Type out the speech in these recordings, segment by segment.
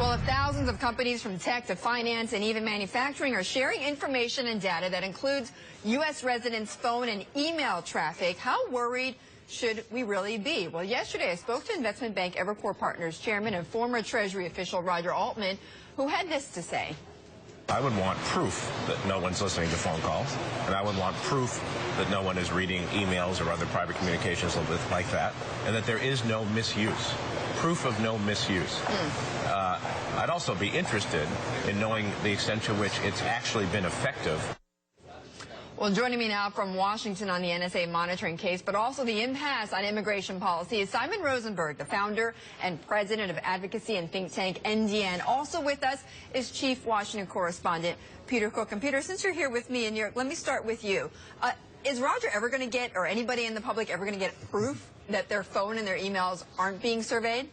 Well, if thousands of companies from tech to finance and even manufacturing are sharing information and data that includes U.S. residents' phone and email traffic, how worried should we really be? Well, yesterday I spoke to investment bank Evercore Partners chairman and former Treasury official Roger Altman, who had this to say. I would want proof that no one's listening to phone calls, and I would want proof that no one is reading emails or other private communications like that, and that there is no misuse. Proof of no misuse. I'd also be interested in knowing the extent to which it's actually been effective. Well, joining me now from Washington on the NSA monitoring case, but also the impasse on immigration policy, is Simon Rosenberg, the founder and president of advocacy and think tank NDN. Also with us is Chief Washington correspondent Peter Cook. And Peter, since you're here with me in New York, let me start with you. Is Roger ever going to get, or anybody in the public ever going to get proof that their phone and their emails aren't being surveyed?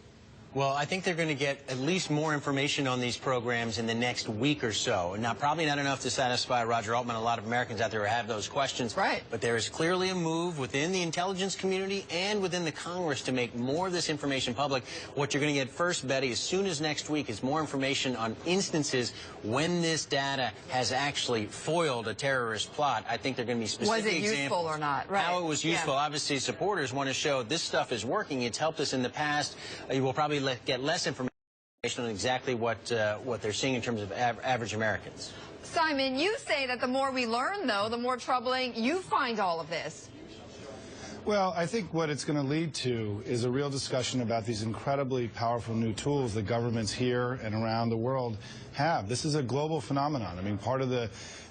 Well, I think they're going to get at least more information on these programs in the next week or so. Now, probably not enough to satisfy Roger Altman. A lot of Americans out there have those questions. Right. But there is clearly a move within the intelligence community and within the Congress to make more of this information public. What you're going to get first, Betty, as soon as next week is more information on instances when this data has actually foiled a terrorist plot. I think they're going to be specific examples. Was it useful or not? Right. How it was useful. Yeah. Obviously, supporters want to show this stuff is working. It's helped us in the past. You will probably get less information on exactly what they're seeing in terms of average Americans. Simon, you say that the more we learn, though, the more troubling you find all of this. Well, I think what it's going to lead to is a real discussion about these incredibly powerful new tools that governments here and around the world have. This is a global phenomenon. I mean, part of the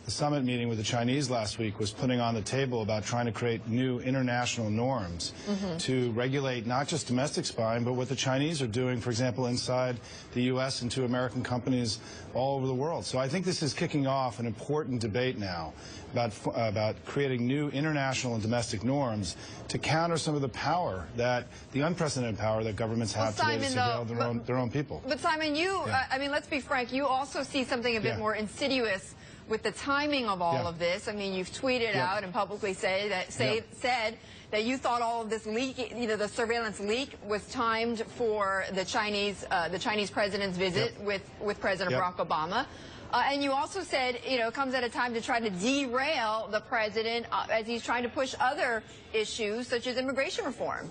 summit meeting with the Chinese last week was putting on the table about trying to create new international norms to regulate not just domestic spying, but what the Chinese are doing, for example, inside the U.S. and to American companies all over the world. So I think this is kicking off an important debate now about creating new international and domestic norms to counter some of the power the unprecedented power that governments have today to surveil their own people. But Simon, I mean, let's be frank, you also see something a bit more insidious with the timing of all of this. I mean, you've tweeted out and publicly said that you thought all of this leak, the surveillance leak, was timed for the Chinese president's visit with President Barack Obama. And you also said, it comes at a time to try to derail the president as he's trying to push other issues such as immigration reform.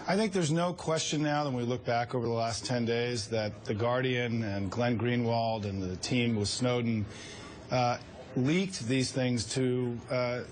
I think there's no question now that when we look back over the last 10 days that The Guardian and Glenn Greenwald and the team with Snowden leaked these things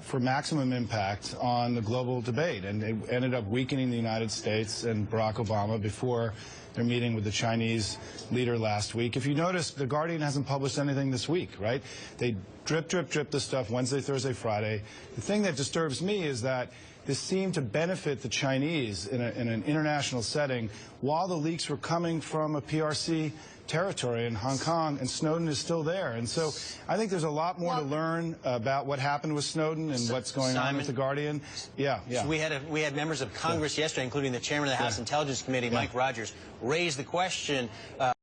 for maximum impact on the global debate, and it ended up weakening the United States and Barack Obama before their meeting with the Chinese leader last week. If you notice, The Guardian hasn't published anything this week, right? They drip this stuff Wednesday, Thursday, Friday. The thing that disturbs me is that this seemed to benefit the Chinese in an international setting while the leaks were coming from a PRC territory in Hong Kong, and Snowden is still there. And so I think there's a lot more to learn about what happened with Snowden and what's going on with The Guardian. So we had members of Congress yesterday, including the chairman of the House Intelligence Committee, Mike Rogers, raise the question that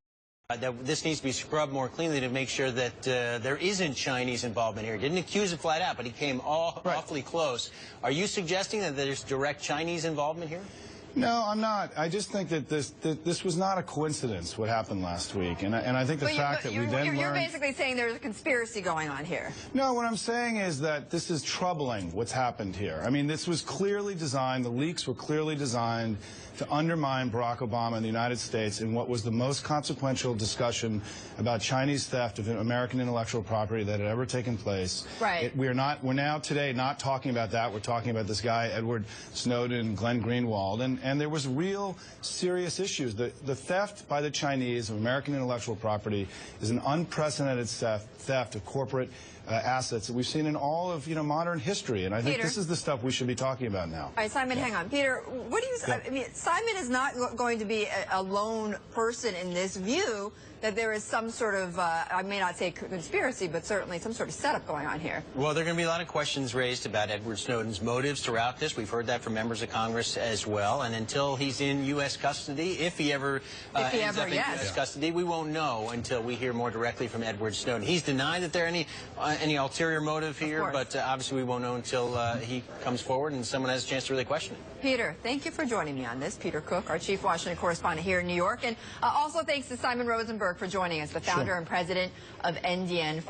this needs to be scrubbed more cleanly to make sure that there isn't Chinese involvement here. He didn't accuse it flat out, but he came awfully close. Are you suggesting that there's direct Chinese involvement here? No, I'm not. I just think that this was not a coincidence, what happened last week. And I think the fact that we then learned... You're basically saying there's a conspiracy going on here. No, what I'm saying is that this is troubling, what's happened here. I mean, this was clearly designed, the leaks were clearly designed to undermine Barack Obama and the United States in what was the most consequential discussion about Chinese theft of American intellectual property that had ever taken place. Right. We're now today not talking about that. We're talking about this guy, Edward Snowden, Glenn Greenwald, and there was real serious issues. The theft by the Chinese of American intellectual property is an unprecedented theft of corporate assets that we've seen in all of modern history, and I think this is the stuff we should be talking about now. All right, Simon, hang on. Peter, what do you? I mean, Simon is not going to be a lone person in this view that there is some sort of, I may not say conspiracy, but certainly some sort of setup going on here. Well, there are going to be a lot of questions raised about Edward Snowden's motives throughout this. We've heard that from members of Congress as well. And until he's in U.S. custody, if he ever ends up in U.S. custody, we won't know until we hear more directly from Edward Snowden. He's denied that there are any ulterior motive here, but obviously we won't know until he comes forward and someone has a chance to really question it. Peter, thank you for joining me on this. Peter Cook, our chief Washington correspondent here in New York. And also thanks to Simon Rosenberg for joining us, the founder and president of NDN.